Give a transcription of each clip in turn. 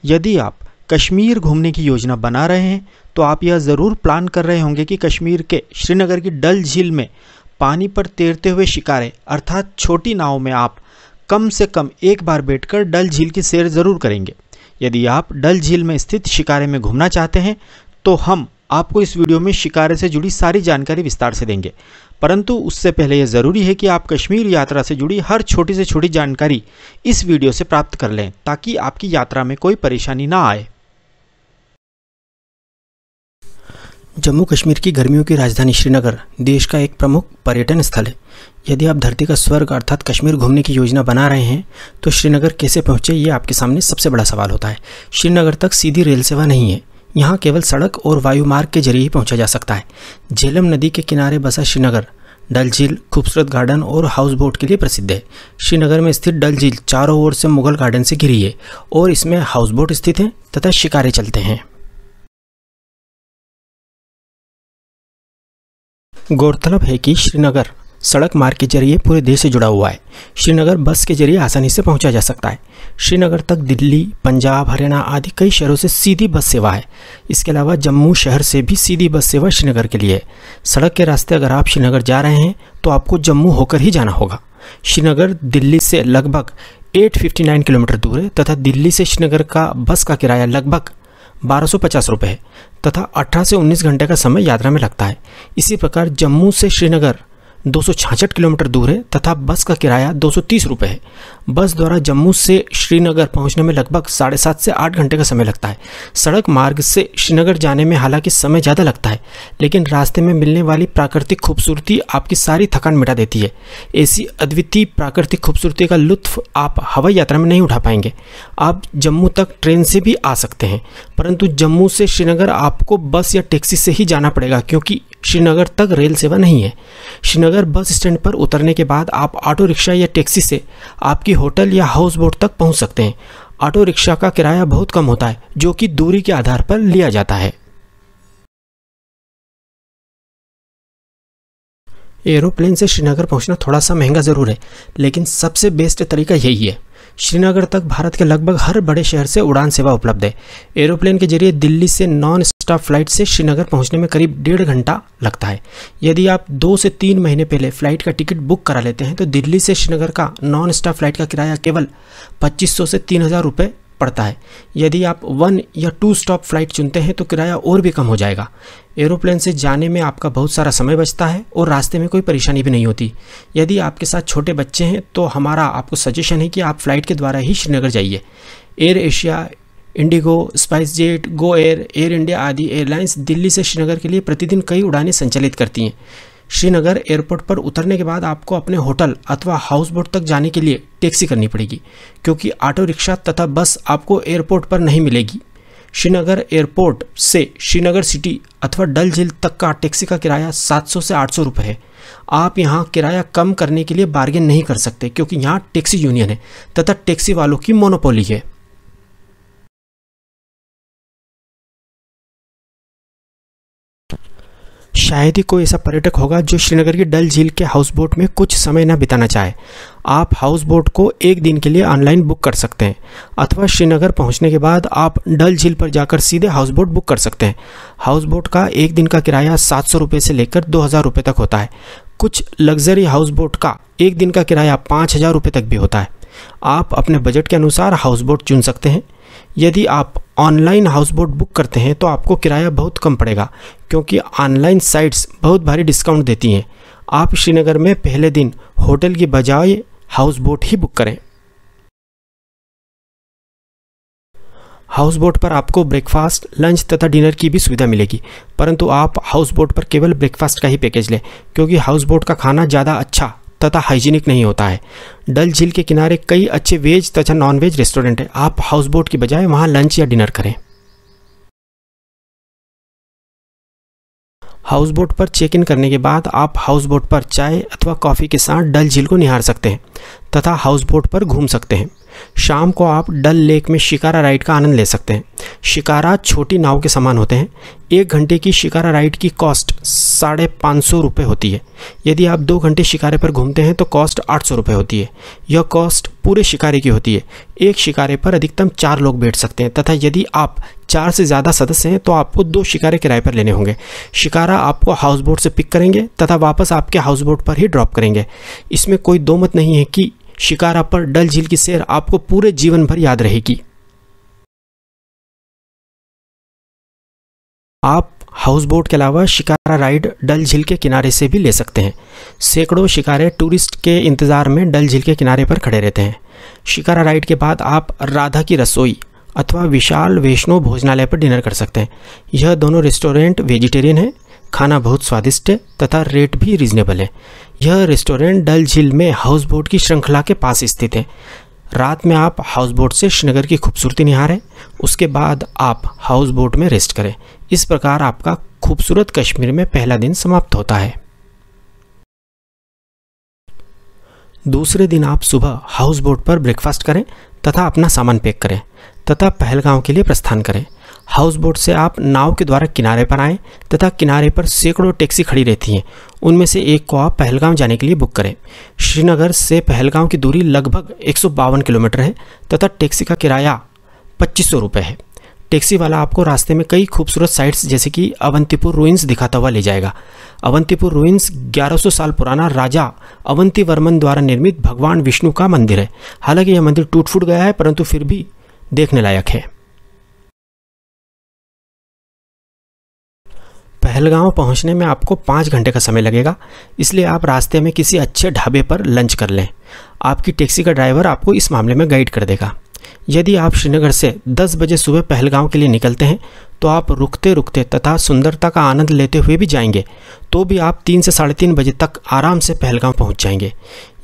यदि आप कश्मीर घूमने की योजना बना रहे हैं तो आप यह ज़रूर प्लान कर रहे होंगे कि कश्मीर के श्रीनगर की डल झील में पानी पर तैरते हुए शिकारे अर्थात छोटी नाव में आप कम से कम एक बार बैठकर डल झील की सैर ज़रूर करेंगे। यदि आप डल झील में स्थित शिकारे में घूमना चाहते हैं तो हम आपको इस वीडियो में शिकारे से जुड़ी सारी जानकारी विस्तार से देंगे, परंतु उससे पहले यह ज़रूरी है कि आप कश्मीर यात्रा से जुड़ी हर छोटी से छोटी जानकारी इस वीडियो से प्राप्त कर लें ताकि आपकी यात्रा में कोई परेशानी ना आए। जम्मू कश्मीर की गर्मियों की राजधानी श्रीनगर देश का एक प्रमुख पर्यटन स्थल है। यदि आप धरती का स्वर्ग अर्थात कश्मीर घूमने की योजना बना रहे हैं तो श्रीनगर कैसे पहुंचे, ये आपके सामने सबसे बड़ा सवाल होता है। श्रीनगर तक सीधी रेल सेवा नहीं है, यहाँ केवल सड़क और वायु मार्ग के जरिए ही पहुंचा जा सकता है। झेलम नदी के किनारे बसा श्रीनगर डल झील खूबसूरत गार्डन और हाउस बोट के लिए प्रसिद्ध है। श्रीनगर में स्थित डल झील चारों ओर से मुगल गार्डन से घिरी है और इसमें हाउस बोट स्थित हैं तथा शिकारे चलते हैं। गौरतलब है कि श्रीनगर सड़क मार्ग के जरिए पूरे देश से जुड़ा हुआ है। श्रीनगर बस के जरिए आसानी से पहुंचा जा सकता है। श्रीनगर तक दिल्ली, पंजाब, हरियाणा आदि कई शहरों से सीधी बस सेवा है। इसके अलावा जम्मू शहर से भी सीधी बस सेवा श्रीनगर के लिए है। सड़क के रास्ते अगर आप श्रीनगर जा रहे हैं तो आपको जम्मू होकर ही जाना होगा। श्रीनगर दिल्ली से लगभग 859 किलोमीटर दूर है तथा दिल्ली से श्रीनगर का बस का किराया लगभग 1250 रुपये है तथा 18 से 19 घंटे का समय यात्रा में लगता है। इसी प्रकार जम्मू से श्रीनगर 266 किलोमीटर दूर है तथा बस का किराया 230 रुपये है। बस द्वारा जम्मू से श्रीनगर पहुंचने में लगभग 7.5 से 8 घंटे का समय लगता है। सड़क मार्ग से श्रीनगर जाने में हालांकि समय ज़्यादा लगता है, लेकिन रास्ते में मिलने वाली प्राकृतिक खूबसूरती आपकी सारी थकान मिटा देती है। ऐसी अद्वितीय प्राकृतिक खूबसूरती का लुत्फ आप हवाई यात्रा में नहीं उठा पाएंगे। आप जम्मू तक ट्रेन से भी आ सकते हैं, परंतु जम्मू से श्रीनगर आपको बस या टैक्सी से ही जाना पड़ेगा क्योंकि श्रीनगर तक रेल सेवा नहीं है। श्रीनगर बस स्टैंड पर उतरने के बाद आप ऑटो रिक्शा या टैक्सी से आपकी होटल या हाउस बोट तक पहुंच सकते हैं। ऑटो रिक्शा का किराया बहुत कम होता है जो कि दूरी के आधार पर लिया जाता है। एरोप्लेन से श्रीनगर पहुंचना थोड़ा सा महंगा ज़रूर है, लेकिन सबसे बेस्ट तरीका यही है। श्रीनगर तक भारत के लगभग हर बड़े शहर से उड़ान सेवा उपलब्ध है। एरोप्लेन के जरिए दिल्ली से नॉन स्टॉप फ्लाइट से श्रीनगर पहुंचने में करीब 1.5 घंटा लगता है। यदि आप 2 से 3 महीने पहले फ्लाइट का टिकट बुक करा लेते हैं तो दिल्ली से श्रीनगर का नॉन स्टॉप फ्लाइट का किराया केवल 2500 से 3000 रुपये पड़ता है। यदि आप 1 या 2 स्टॉप फ्लाइट चुनते हैं तो किराया और भी कम हो जाएगा। एरोप्लेन से जाने में आपका बहुत सारा समय बचता है और रास्ते में कोई परेशानी भी नहीं होती। यदि आपके साथ छोटे बच्चे हैं तो हमारा आपको सजेशन है कि आप फ्लाइट के द्वारा ही श्रीनगर जाइए। Air Asia, Indigo, spice jet, Go Air, air India आदि एयरलाइंस दिल्ली से श्रीनगर के लिए प्रतिदिन कई उड़ानें संचालित करती हैं। श्रीनगर एयरपोर्ट पर उतरने के बाद आपको अपने होटल अथवा हाउस बोट तक जाने के लिए टैक्सी करनी पड़ेगी क्योंकि ऑटो रिक्शा तथा बस आपको एयरपोर्ट पर नहीं मिलेगी। श्रीनगर एयरपोर्ट से श्रीनगर सिटी अथवा डल झील तक का टैक्सी का किराया 700 से 800 रुपये है। आप यहाँ किराया कम करने के लिए बार्गेन नहीं कर सकते क्योंकि यहाँ टैक्सी यूनियन है तथा टैक्सी वालों की मोनोपोली है। शायद ही कोई ऐसा पर्यटक होगा जो श्रीनगर की डल झील के हाउस बोट में कुछ समय न बिताना चाहे। आप हाउस बोट को एक दिन के लिए ऑनलाइन बुक कर सकते हैं अथवा श्रीनगर पहुंचने के बाद आप डल झील पर जाकर सीधे हाउस बोट बुक कर सकते हैं। हाउस बोट का एक दिन का किराया 700 रुपये से लेकर 2000 रुपये तक होता है। कुछ लग्जरी हाउस बोट का एक दिन का किराया 5000 रुपये तक भी होता है। आप अपने बजट के अनुसार हाउस बोट चुन सकते हैं। यदि आप ऑनलाइन हाउस बोट बुक करते हैं तो आपको किराया बहुत कम पड़ेगा क्योंकि ऑनलाइन साइट्स बहुत भारी डिस्काउंट देती हैं। आप श्रीनगर में पहले दिन होटल की बजाय हाउस बोट ही बुक करें। हाउस बोट पर आपको ब्रेकफास्ट, लंच तथा डिनर की भी सुविधा मिलेगी, परंतु आप हाउस बोट पर केवल ब्रेकफास्ट का ही पैकेज लें क्योंकि हाउस बोट का खाना ज़्यादा अच्छा तथा हाइजीनिक नहीं होता है। डल झील के किनारे कई अच्छे वेज तथा नॉन वेज रेस्टोरेंट हैं। आप हाउस बोट की बजाय वहां लंच या डिनर करें। हाउस बोट पर चेक इन करने के बाद आप हाउस बोट पर चाय अथवा कॉफ़ी के साथ डल झील को निहार सकते हैं तथा हाउस बोट पर घूम सकते हैं। शाम को आप डल लेक में शिकारा राइड का आनंद ले सकते हैं। शिकारा छोटी नाव के समान होते हैं। 1 घंटे की शिकारा राइड की कॉस्ट 550 रुपये होती है। यदि आप 2 घंटे शिकारे पर घूमते हैं तो कॉस्ट 800 रुपये होती है। यह कॉस्ट पूरे शिकारे की होती है। एक शिकारे पर अधिकतम 4 लोग बैठ सकते हैं तथा यदि आप 4 से ज़्यादा सदस्य हैं तो आपको 2 शिकारे किराए पर लेने होंगे। शिकारा आपको हाउस बोट से पिक करेंगे तथा वापस आपके हाउस बोट पर ही ड्रॉप करेंगे। इसमें कोई दो मत नहीं है कि शिकारा पर डल झील की सैर आपको पूरे जीवन भर याद रहेगी। आप हाउस बोट के अलावा शिकारा राइड डल झील के किनारे से भी ले सकते हैं। सैकड़ों शिकारे टूरिस्ट के इंतज़ार में डल झील के किनारे पर खड़े रहते हैं। शिकारा राइड के बाद आप राधा की रसोई अथवा विशाल वैष्णो भोजनालय पर डिनर कर सकते हैं। यह दोनों रेस्टोरेंट वेजिटेरियन है, खाना बहुत स्वादिष्ट है तथा रेट भी रीजनेबल है। यह रेस्टोरेंट डल झील में हाउस बोट की श्रृंखला के पास स्थित है। रात में आप हाउस बोट से श्रीनगर की खूबसूरती निहारें, उसके बाद आप हाउस बोट में रेस्ट करें। इस प्रकार आपका खूबसूरत कश्मीर में पहला दिन समाप्त होता है। दूसरे दिन आप सुबह हाउस बोट पर ब्रेकफास्ट करें तथा अपना सामान पैक करें तथा पहलगांव के लिए प्रस्थान करें। हाउस बोट से आप नाव के द्वारा किनारे पर आएं तथा किनारे पर सैकड़ों टैक्सी खड़ी रहती हैं। उनमें से एक को आप पहलगांव जाने के लिए बुक करें। श्रीनगर से पहलगांव की दूरी लगभग 152 किलोमीटर है तथा टैक्सी का किराया 2500 रुपये है। टैक्सी वाला आपको रास्ते में कई खूबसूरत साइट्स जैसे कि अवंतीपुर रुइंस दिखाता हुआ ले जाएगा। अवंतीपुर रुइंस 1100 साल पुराना राजा अवंती वर्मन द्वारा निर्मित भगवान विष्णु का मंदिर है। हालांकि यह मंदिर टूट फूट गया है परंतु फिर भी देखने लायक है। पहलगांव पहुंचने में आपको 5 घंटे का समय लगेगा, इसलिए आप रास्ते में किसी अच्छे ढाबे पर लंच कर लें। आपकी टैक्सी का ड्राइवर आपको इस मामले में गाइड कर देगा। यदि आप श्रीनगर से 10 बजे सुबह पहलगांव के लिए निकलते हैं तो आप रुकते रुकते तथा सुंदरता का आनंद लेते हुए भी जाएंगे तो भी आप 3 से 3:30 बजे तक आराम से पहलगांव पहुंच जाएंगे।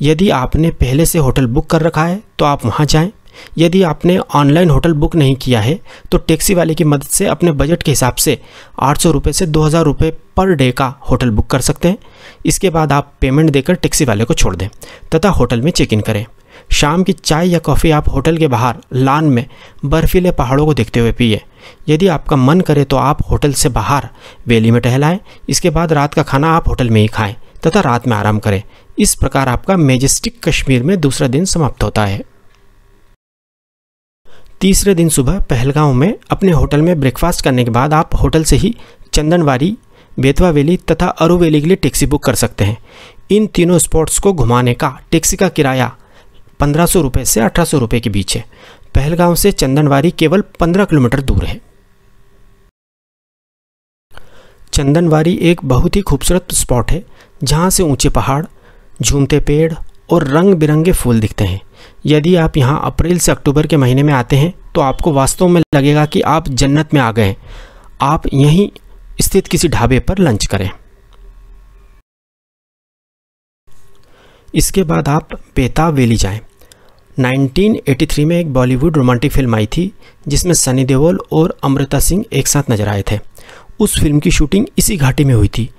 यदि आपने पहले से होटल बुक कर रखा है तो आप वहां जाएं। यदि आपने ऑनलाइन होटल बुक नहीं किया है तो टैक्सी वाले की मदद से अपने बजट के हिसाब से 800 रुपये से 2000 रुपये पर डे का होटल बुक कर सकते हैं। इसके बाद आप पेमेंट देकर टैक्सी वाले को छोड़ दें तथा होटल में चेक इन करें। शाम की चाय या कॉफ़ी आप होटल के बाहर लान में बर्फीले पहाड़ों को देखते हुए पिए। यदि आपका मन करे तो आप होटल से बाहर वैली में टहलाएं। इसके बाद रात का खाना आप होटल में ही खाएं तथा रात में आराम करें। इस प्रकार आपका मैजेस्टिक कश्मीर में दूसरा दिन समाप्त होता है। तीसरे दिन सुबह पहलगांव में अपने होटल में ब्रेकफास्ट करने के बाद आप होटल से ही चंदनवारी, बेतवा वैली तथा अरू वैली के लिए टैक्सी बुक कर सकते हैं। इन तीनों स्पॉट्स को घुमाने का टैक्सी का किराया 1500 रुपये से 1800 रुपये के बीच है। पहलगांव से चंदनवारी केवल 15 किलोमीटर दूर है। चंदनवारी एक बहुत ही खूबसूरत स्पॉट है जहां से ऊंचे पहाड़, झूमते पेड़ और रंग बिरंगे फूल दिखते हैं। यदि आप यहां अप्रैल से अक्टूबर के महीने में आते हैं तो आपको वास्तव में लगेगा कि आप जन्नत में आ गए हैं। आप यहीं स्थित किसी ढाबे पर लंच करें। इसके बाद आप बेताब वैली जाएं। 1983 में एक बॉलीवुड रोमांटिक फिल्म आई थी जिसमें सनी देओल और अमृता सिंह एक साथ नजर आए थे। उस फिल्म की शूटिंग इसी घाटी में हुई थी।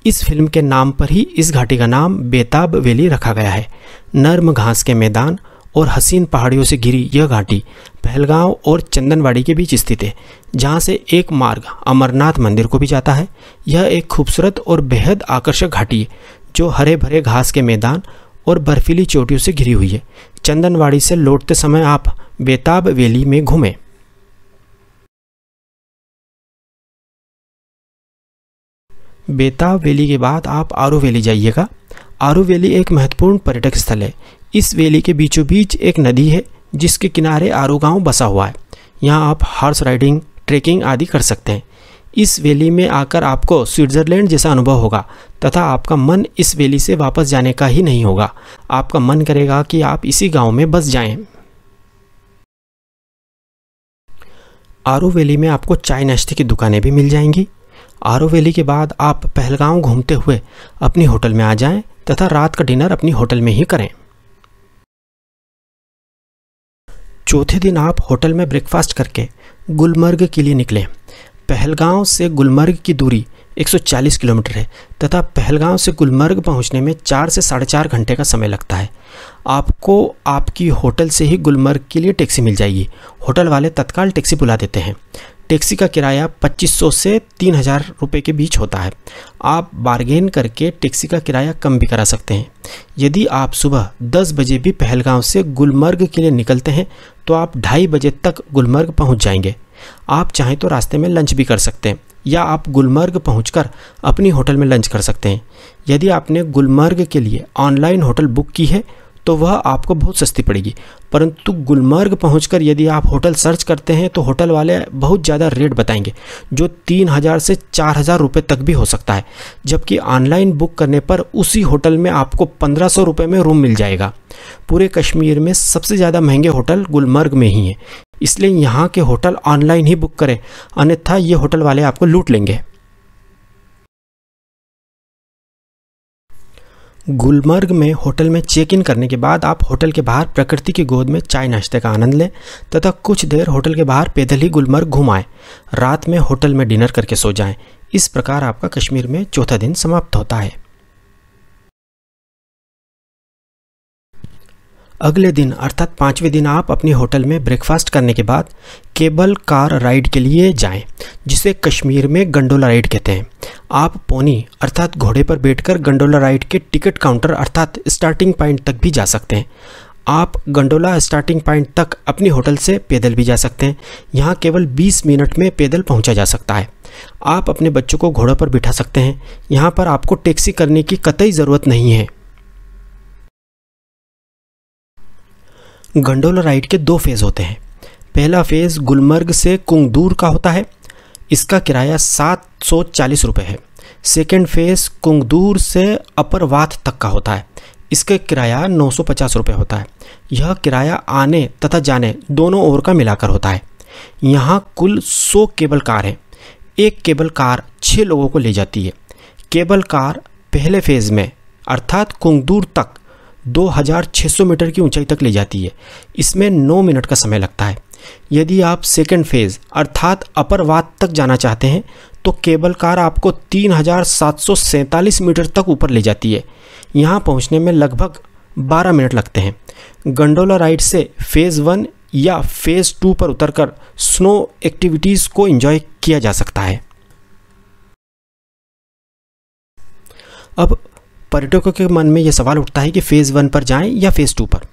इस फिल्म के नाम पर ही इस घाटी का नाम बेताब वैली रखा गया है। नर्म घास के मैदान और हसीन पहाड़ियों से घिरी यह घाटी पहलगांव और चंदनवाड़ी के बीच स्थित है, जहां से एक मार्ग अमरनाथ मंदिर को भी जाता है। यह एक खूबसूरत और बेहद आकर्षक घाटी है जो हरे भरे घास के मैदान और बर्फीली चोटियों से घिरी हुई है। चंदनवाड़ी से लौटते समय आप बेताब वैली में घूमें। बेताब वैली के बाद आप आरू वैली जाइएगा। आरू वैली एक महत्वपूर्ण पर्यटक स्थल है। इस वैली के बीचों बीच एक नदी है जिसके किनारे आरू गांव बसा हुआ है। यहाँ आप हॉर्स राइडिंग, ट्रेकिंग आदि कर सकते हैं। इस वैली में आकर आपको स्विट्जरलैंड जैसा अनुभव होगा तथा आपका मन इस वैली से वापस जाने का ही नहीं होगा। आपका मन करेगा कि आप इसी गांव में बस जाएं। आरू वैली में आपको चाय नाश्ते की दुकानें भी मिल जाएंगी। आरू वैली के बाद आप पहलगांव घूमते हुए अपनी होटल में आ जाएं तथा रात का डिनर अपनी होटल में ही करें। चौथे दिन आप होटल में ब्रेकफास्ट करके गुलमर्ग के लिए निकलें। पहलगांव से गुलमर्ग की दूरी 140 किलोमीटर है तथा पहलगांव से गुलमर्ग पहुंचने में 4 से 4.5 घंटे का समय लगता है। आपको आपकी होटल से ही गुलमर्ग के लिए टैक्सी मिल जाएगी। होटल वाले तत्काल टैक्सी बुला देते हैं। टैक्सी का किराया 2500 से 3000 रुपये के बीच होता है। आप बार्गेन करके टैक्सी का किराया कम भी करा सकते हैं। यदि आप सुबह 10 बजे भी पहलगांव से गुलमर्ग के लिए निकलते हैं तो आप 2:30 बजे तक गुलमर्ग पहुंच जाएंगे। आप चाहें तो रास्ते में लंच भी कर सकते हैं या आप गुलमर्ग पहुंचकर अपनी होटल में लंच कर सकते हैं। यदि आपने गुलमर्ग के लिए ऑनलाइन होटल बुक की है तो वह आपको बहुत सस्ती पड़ेगी, परंतु गुलमर्ग पहुंचकर यदि आप होटल सर्च करते हैं तो होटल वाले बहुत ज़्यादा रेट बताएंगे, जो 3000 से 4000 रुपये तक भी हो सकता है, जबकि ऑनलाइन बुक करने पर उसी होटल में आपको 1500 रुपये में रूम मिल जाएगा। पूरे कश्मीर में सबसे ज़्यादा महंगे होटल गुलमर्ग में ही हैं, इसलिए यहाँ के होटल ऑनलाइन ही बुक करें, अन्यथा ये होटल वाले आपको लूट लेंगे। गुलमर्ग में होटल में चेक इन करने के बाद आप होटल के बाहर प्रकृति की गोद में चाय नाश्ते का आनंद लें तथा कुछ देर होटल के बाहर पैदल ही गुलमर्ग घुमाएं। रात में होटल में डिनर करके सो जाएं। इस प्रकार आपका कश्मीर में चौथा दिन समाप्त होता है। अगले दिन अर्थात 5वें दिन आप अपने होटल में ब्रेकफास्ट करने के बाद केबल कार राइड के लिए जाएं, जिसे कश्मीर में गंडोला राइड कहते हैं। आप पोनी अर्थात घोड़े पर बैठकर गंडोला राइड के टिकट काउंटर अर्थात स्टार्टिंग पॉइंट तक भी जा सकते हैं। आप गंडोला स्टार्टिंग पॉइंट तक अपनी होटल से पैदल भी जा सकते हैं। यहाँ केवल 20 मिनट में पैदल पहुँचा जा सकता है। आप अपने बच्चों को घोड़े पर बिठा सकते हैं। यहाँ पर आपको टैक्सी करने की कतई ज़रूरत नहीं है। गंडोला राइड के 2 फेज़ होते हैं। पहला फेज़ गुलमर्ग से कुंगदूर का होता है। इसका किराया 740 रुपये है। सेकेंड फेज़ कुंगदूर से अपर वाथ तक का होता है। इसका किराया 950 रुपये होता है। यह किराया आने तथा जाने दोनों ओर का मिलाकर होता है। यहाँ कुल 100 केबल कार हैं। एक केबल कार 6 लोगों को ले जाती है। केबल कार पहले फेज़ में अर्थात कुंगदूर तक 2600 मीटर की ऊंचाई तक ले जाती है। इसमें 9 मिनट का समय लगता है। यदि आप सेकेंड फेज़ अर्थात अपर वाथ तक जाना चाहते हैं तो केबल कार आपको 3747 मीटर तक ऊपर ले जाती है। यहाँ पहुँचने में लगभग 12 मिनट लगते हैं। गंडोला राइड से फेज़ 1 या फेज़ 2 पर उतरकर स्नो एक्टिविटीज़ को एंजॉय किया जा सकता है। अब पर्यटकों के मन में यह सवाल उठता है कि फेज़ 1 पर जाएं या फेज़ 2 पर।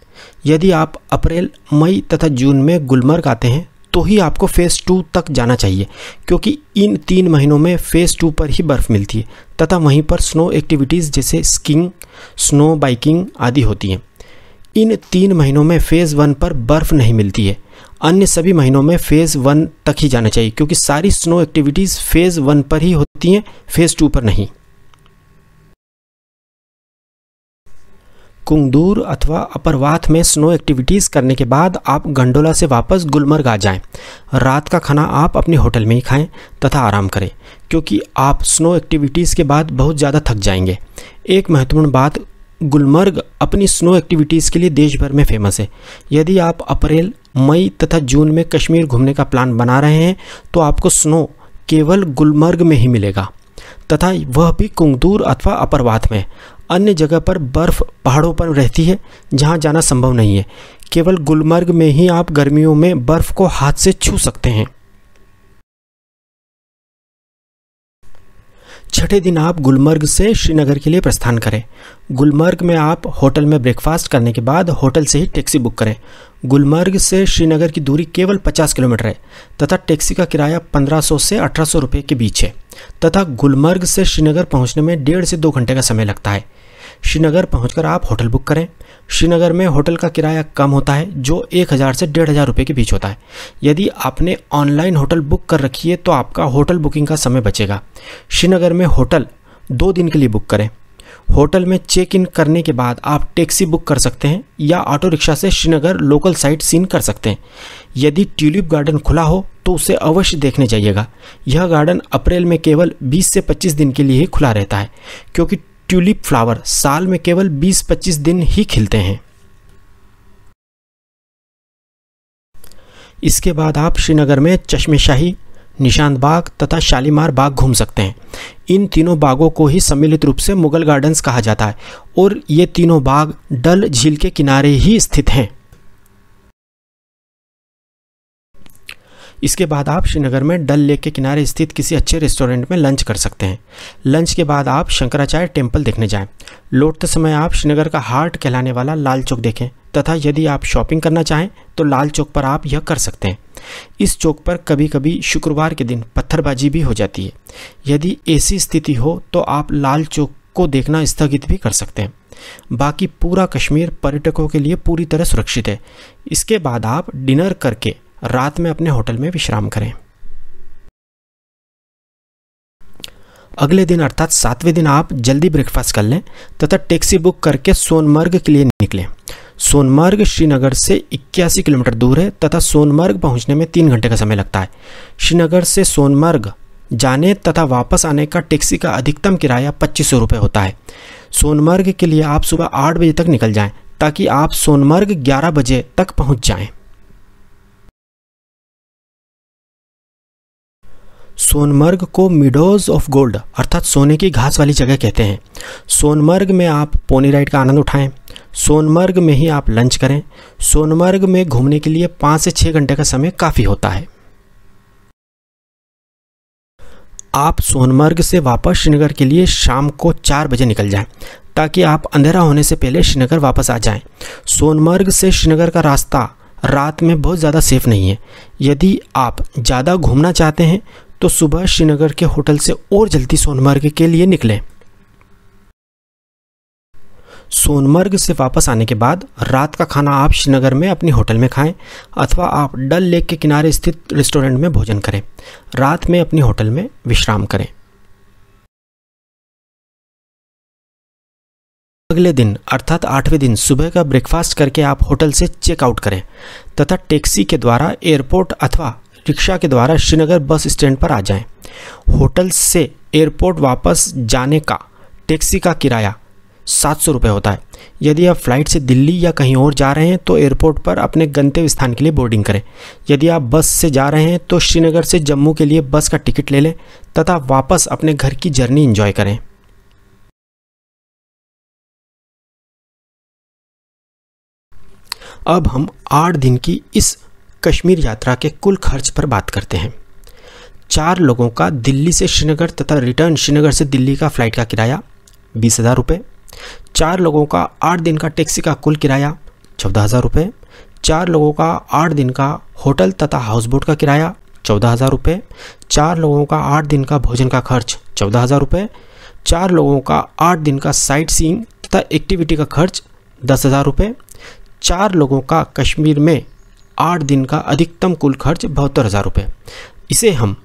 यदि आप अप्रैल, मई तथा जून में गुलमर्ग आते हैं तो ही आपको फेज़ 2 तक जाना चाहिए, क्योंकि इन 3 महीनों में फेज़ 2 पर ही बर्फ़ मिलती है तथा वहीं पर स्नो एक्टिविटीज़ जैसे स्कीइंग, स्नो बाइकिंग आदि होती हैं। इन 3 महीनों में फेज़ 1 पर बर्फ़ नहीं मिलती है। अन्य सभी महीनों में फेज़ 1 तक ही जाना चाहिए, क्योंकि सारी स्नो एक्टिविटीज़ फेज़ 1 पर ही होती हैं, फेज़ 2 पर नहीं। कुंगदूर अथवा अपर वाथ में स्नो एक्टिविटीज़ करने के बाद आप गंडोला से वापस गुलमर्ग आ जाएं। रात का खाना आप अपने होटल में ही खाएं तथा आराम करें, क्योंकि आप स्नो एक्टिविटीज़ के बाद बहुत ज़्यादा थक जाएंगे। एक महत्वपूर्ण बात, गुलमर्ग अपनी स्नो एक्टिविटीज़ के लिए देश भर में फेमस है। यदि आप अप्रैल, मई तथा जून में कश्मीर घूमने का प्लान बना रहे हैं तो आपको स्नो केवल गुलमर्ग में ही मिलेगा तथा वह भी कुंगदूर अथवा अपर वाथ में। अन्य जगह पर बर्फ़ पहाड़ों पर रहती है जहां जाना संभव नहीं है। केवल गुलमर्ग में ही आप गर्मियों में बर्फ़ को हाथ से छू सकते हैं। छठे दिन आप गुलमर्ग से श्रीनगर के लिए प्रस्थान करें। गुलमर्ग में आप होटल में ब्रेकफास्ट करने के बाद होटल से ही टैक्सी बुक करें। गुलमर्ग से श्रीनगर की दूरी केवल 50 किलोमीटर है तथा टैक्सी का किराया 1500 से 1800 रुपये के बीच है तथा गुलमर्ग से श्रीनगर पहुंचने में 1.5 से 2 घंटे का समय लगता है। श्रीनगर पहुंचकर आप होटल बुक करें। श्रीनगर में होटल का किराया कम होता है, जो 1000 से 1500 रुपये के बीच होता है। यदि आपने ऑनलाइन होटल बुक कर रखी है तो आपका होटल बुकिंग का समय बचेगा। श्रीनगर में होटल 2 दिन के लिए बुक करें। होटल में चेक इन करने के बाद आप टैक्सी बुक कर सकते हैं या ऑटो रिक्शा से श्रीनगर लोकल साइट सीन कर सकते हैं। यदि ट्यूलिप गार्डन खुला हो तो उसे अवश्य देखने जाइएगा। यह गार्डन अप्रैल में केवल 20 से 25 दिन के लिए ही खुला रहता है, क्योंकि ट्यूलिप फ्लावर साल में केवल 20-25 दिन ही खिलते हैं। इसके बाद आप श्रीनगर में चश्मे शाही, निशांत बाग तथा शालीमार बाग घूम सकते हैं। इन तीनों बागों को ही सम्मिलित रूप से मुगल गार्डन्स कहा जाता है और ये तीनों बाग डल झील के किनारे ही स्थित हैं। इसके बाद आप श्रीनगर में डल लेक के किनारे स्थित किसी अच्छे रेस्टोरेंट में लंच कर सकते हैं। लंच के बाद आप शंकराचार्य टेम्पल देखने जाएं। लौटते समय आप श्रीनगर का हार्ट कहलाने वाला लाल चौक देखें तथा यदि आप शॉपिंग करना चाहें तो लाल चौक पर आप यह कर सकते हैं। इस चौक पर कभी कभी शुक्रवार के दिन पत्थरबाजी भी हो जाती है। यदि ऐसी स्थिति हो तो आप लाल चौक को देखना स्थगित भी कर सकते हैं। बाकी पूरा कश्मीर पर्यटकों के लिए पूरी तरह सुरक्षित है। इसके बाद आप डिनर करके रात में अपने होटल में विश्राम करें। अगले दिन अर्थात 7वें दिन आप जल्दी ब्रेकफास्ट कर लें तथा टैक्सी बुक करके सोनमर्ग के लिए निकलें। सोनमर्ग श्रीनगर से 81 किलोमीटर दूर है तथा सोनमर्ग पहुंचने में 3 घंटे का समय लगता है। श्रीनगर से सोनमर्ग जाने तथा वापस आने का टैक्सी का अधिकतम किराया 2500 रुपये होता है। सोनमर्ग के लिए आप सुबह 8 बजे तक निकल जाएं ताकि आप सोनमर्ग 11 बजे तक पहुंच जाएं। सोनमर्ग को मिडोज ऑफ गोल्ड अर्थात सोने की घास वाली जगह कहते हैं। सोनमर्ग में आप पोनी राइड का आनंद उठाएं। सोनमर्ग में ही आप लंच करें। सोनमर्ग में घूमने के लिए 5 से 6 घंटे का समय काफ़ी होता है। आप सोनमर्ग से वापस श्रीनगर के लिए शाम को 4 बजे निकल जाएं ताकि आप अंधेरा होने से पहले श्रीनगर वापस आ जाएं। सोनमर्ग से श्रीनगर का रास्ता रात में बहुत ज़्यादा सेफ नहीं है। यदि आप ज़्यादा घूमना चाहते हैं तो सुबह श्रीनगर के होटल से और जल्दी सोनमर्ग के लिए निकलें। सोनमर्ग से वापस आने के बाद रात का खाना आप श्रीनगर में अपनी होटल में खाएं अथवा आप डल लेक के किनारे स्थित रेस्टोरेंट में भोजन करें। रात में अपनी होटल में विश्राम करें। अगले दिन अर्थात 8वें दिन सुबह का ब्रेकफास्ट करके आप होटल से चेकआउट करें तथा टैक्सी के द्वारा एयरपोर्ट अथवा रिक्शा के द्वारा श्रीनगर बस स्टैंड पर आ जाएं। होटल से एयरपोर्ट वापस जाने का टैक्सी का किराया 700 रुपये होता है। यदि आप फ्लाइट से दिल्ली या कहीं और जा रहे हैं तो एयरपोर्ट पर अपने गंतव्य स्थान के लिए बोर्डिंग करें। यदि आप बस से जा रहे हैं तो श्रीनगर से जम्मू के लिए बस का टिकट ले लें तथा वापस अपने घर की जर्नी एंजॉय करें। अब हम 8 दिन की इस कश्मीर यात्रा के कुल खर्च पर बात करते हैं। 4 लोगों का दिल्ली से श्रीनगर तथा रिटर्न श्रीनगर से दिल्ली का फ्लाइट का किराया 20,000 रुपये। 4 लोगों का 8 दिन का टैक्सी का कुल किराया 14,000 रुपये। 4 लोगों का 8 दिन का होटल तथा हाउस बोट का किराया 14,000 रुपये। 4 लोगों का 8 दिन का भोजन का खर्च 14,000 रुपये। 4 लोगों का 8 दिन का साइट सीइंग तथा एक्टिविटी का खर्च 10,000 रुपये। 4 लोगों का कश्मीर में 8 दिन का अधिकतम कुल खर्च 72,000 रुपये। इसे हम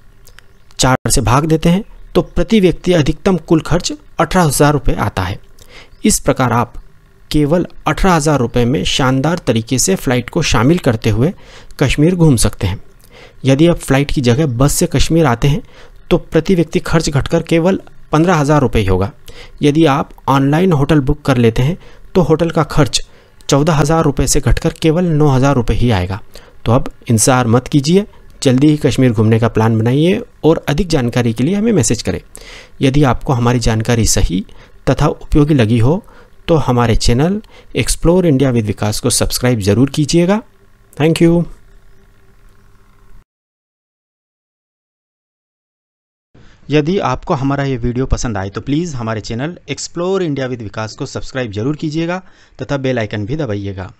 4 से भाग देते हैं तो प्रति व्यक्ति अधिकतम कुल खर्च 18,000 रुपये आता है। इस प्रकार आप केवल 18,000 रुपये में शानदार तरीके से फ़्लाइट को शामिल करते हुए कश्मीर घूम सकते हैं। यदि आप फ़्लाइट की जगह बस से कश्मीर आते हैं तो प्रति व्यक्ति खर्च घटकर केवल 15,000 रुपये ही होगा। यदि आप ऑनलाइन होटल बुक कर लेते हैं तो होटल का खर्च 14,000 रुपये से घटकर केवल 9,000 रुपये ही आएगा। तो अब इंतज़ार मत कीजिए, जल्दी ही कश्मीर घूमने का प्लान बनाइए और अधिक जानकारी के लिए हमें मैसेज करें। यदि आपको हमारी जानकारी सही तथा उपयोगी लगी हो तो हमारे चैनल एक्सप्लोर इंडिया विद विकास को सब्सक्राइब ज़रूर कीजिएगा। Thank you. यदि आपको हमारा ये वीडियो पसंद आए तो प्लीज़ हमारे चैनल एक्सप्लोर इंडिया विद विकास को सब्सक्राइब जरूर कीजिएगा तथा बेल आइकन भी दबाइएगा।